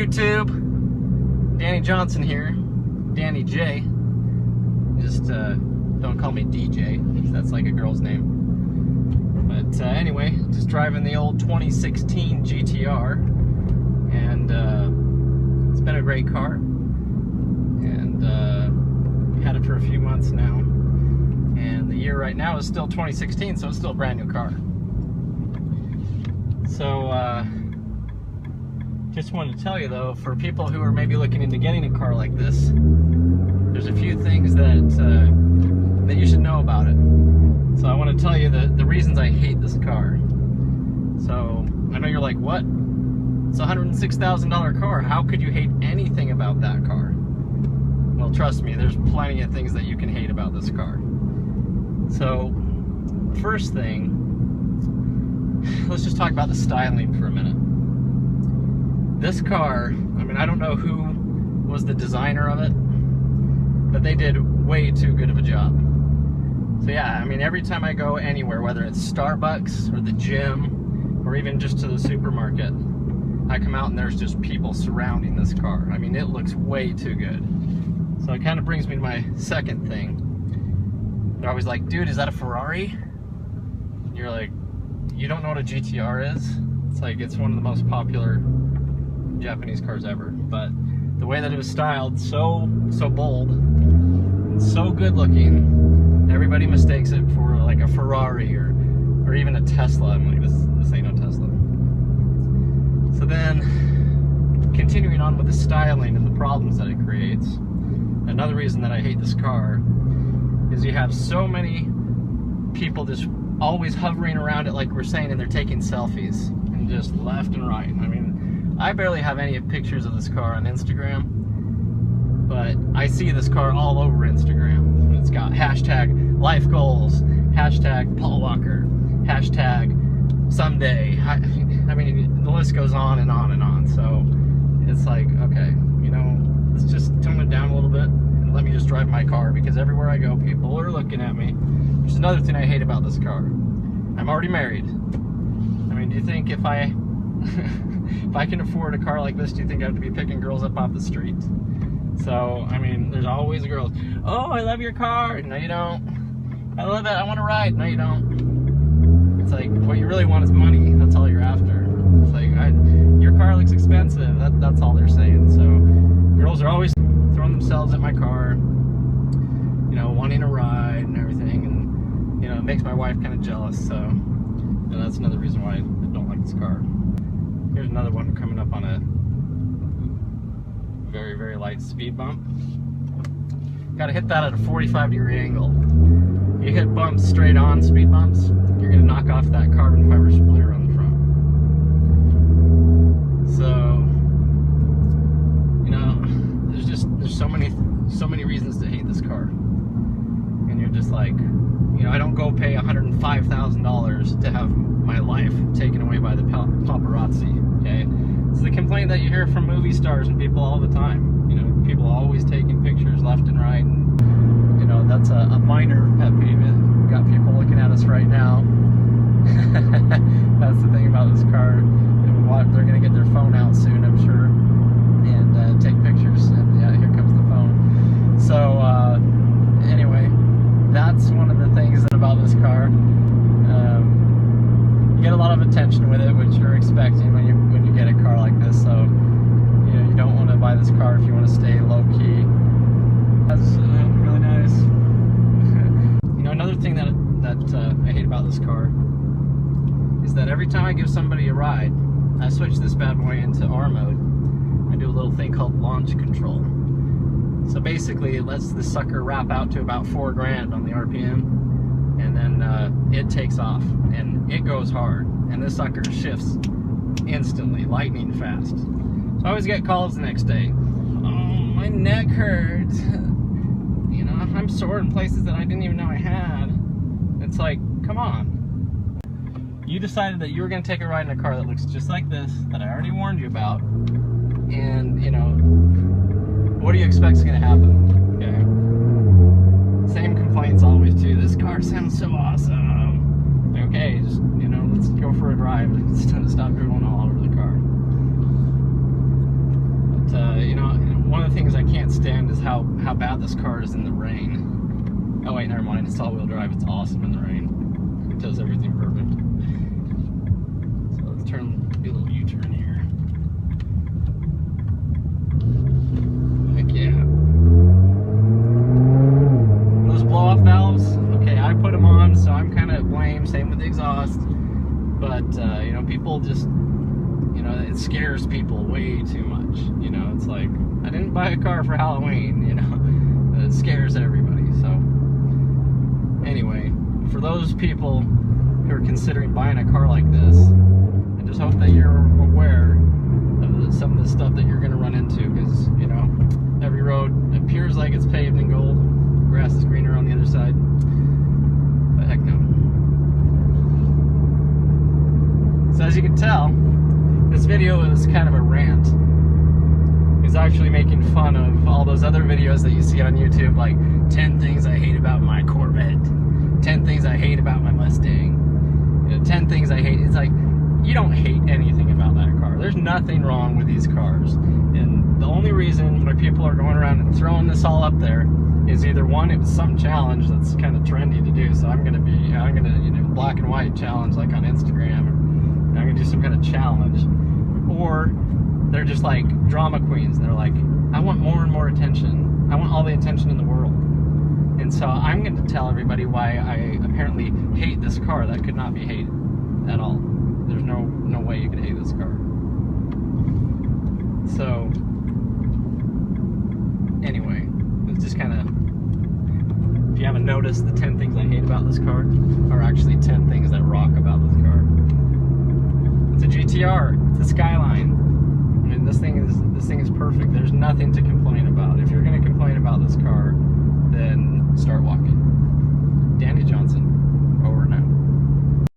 YouTube? Danny Johnson here, Danny J. Just don't call me DJ, because that's like a girl's name. But anyway, just driving the old 2016 GT-R, and it's been a great car, and had it for a few months now, and the year right now is still 2016, so it's still a brand new car. So just wanted to tell you though, for people who are maybe looking into getting a car like this, there's a few things that you should know about it. So I want to tell you the reasons I hate this car. So I know you're like, what? It's a $106,000 car. How could you hate anything about that car? Well, trust me, there's plenty of things that you can hate about this car. So first thing, let's just talk about the styling for a minute. This car, I mean, I don't know who was the designer of it, but they did way too good of a job. So yeah, I mean, every time I go anywhere, whether it's Starbucks or the gym or even just to the supermarket, I come out and there's just people surrounding this car. I mean, it looks way too good. So it kind of brings me to my second thing. They're always like, dude, is that a Ferrari? You're like, you don't know what a GT-R is? It's like, it's one of the most popular Japanese cars ever. But the way that it was styled, so bold, and so good looking, everybody mistakes it for like a Ferrari or even a Tesla. I'm like, this ain't no Tesla. So then, continuing on with the styling and the problems that it creates, another reason that I hate this car is you have so many people just always hovering around it, like we're saying, and they're taking selfies and just left and right. I mean, I barely have any pictures of this car on Instagram, but I see this car all over Instagram. It's got hashtag life goals, hashtag Paul Walker, hashtag someday. I mean, the list goes on and on and on. So it's like, okay, you know, let's just tone it down a little bit and let me just drive my car, because everywhere I go, people are looking at me. Which is another thing I hate about this car. I'm already married. I mean, do you think if I if I can afford a car like this, do you think I have to be picking girls up off the street? So, I mean, there's always girls. Oh, I love your car. No, you don't. I love it. I want to ride. No, you don't. It's like, what you really want is money. That's all you're after. It's like, your car looks expensive. That's all they're saying. So, girls are always throwing themselves at my car, you know, wanting to ride and everything. And, you know, it makes my wife kind of jealous. So, you know, that's another reason why I don't like this car. Here's another one coming up on a very, very light speed bump. Got to hit that at a 45-degree angle. You hit bumps straight on, speed bumps, you're going to knock off that carbon fiber splitter on the front. So, you know, there's so many reasons to hate this car. And you're just like, you know, I don't go pay $105,000 to have my life taken away by the paparazzi, okay? It's the complaint that you hear from movie stars and people all the time. You know, people always taking pictures left and right, and, you know, that's a minor pet peeve. We've got people looking at us right now. That's the thing about this car. They're going to get their phone out soon, I'm sure, and take pictures. And yeah, here comes the phone. So, anyway, that's one of the things about this car. You get a lot of attention with it, which you're expecting when you get a car like this. So, you know, you don't want to buy this car if you want to stay low key. That's really nice. You know, another thing that I hate about this car is that every time I give somebody a ride, I switch this bad boy into R mode. I do a little thing called launch control. So basically, it lets the sucker wrap out to about 4 grand on the RPM. And then it takes off, and it goes hard, and this sucker shifts instantly, lightning fast. So I always get calls the next day. Oh, my neck hurts. You know, I'm sore in places that I didn't even know I had. It's like, come on. You decided that you were going to take a ride in a car that looks just like this, that I already warned you about, and, you know, what do you expect is going to happen? Okay? Same complaints always too. This car sounds so awesome. Okay, just, you know, let's go for a drive. Stop drooling all over the car. how bad this car is in the rain. Oh wait, never mind. It's all-wheel drive. It's awesome in the rain. It does everything perfect. So let's do a little U-turn here. Heck yeah. Those blow-off valves. Okay, I put them on, so I'm kind of to blame. Same with the exhaust. But you know, people just, you know, it scares people way too much. You know, it's like, I didn't buy a car for Halloween, you know. It scares everybody. So anyway, for those people who are considering buying a car like this, I just hope that you're aware of some of the stuff that you're going to run into, because, you know, every road appears like it's paved in gold. Grass is greener on the other side. But heck no. So as you can tell, this video is kind of a rant. It's actually making fun of all those other videos that you see on YouTube, like 10 things I hate about my Corvette, 10 things I hate about my Mustang, you know, 10 things I hate. It's like, you don't hate anything about that car. There's nothing wrong with these cars. And the only reason why people are going around and throwing this all up there is either one, it was some challenge that's kind of trendy to do. So I'm gonna, you know, black and white challenge like on Instagram, or I'm gonna do some kind of challenge. Or they're just like drama queens. They're like, I want more and more attention. I want all the attention in the world. And so I'm going to tell everybody why I apparently hate this car that could not be hated at all. There's no way you could hate this car. So anyway, it's just kind of, if you haven't noticed, the 10 things I hate about this car are actually 10 things that rock about this car. It's a GT-R. It's a Skyline. I mean, this thing is perfect. There's nothing to complain about. If you're going to complain about this car, then start walking. Danny Johnson, over and out.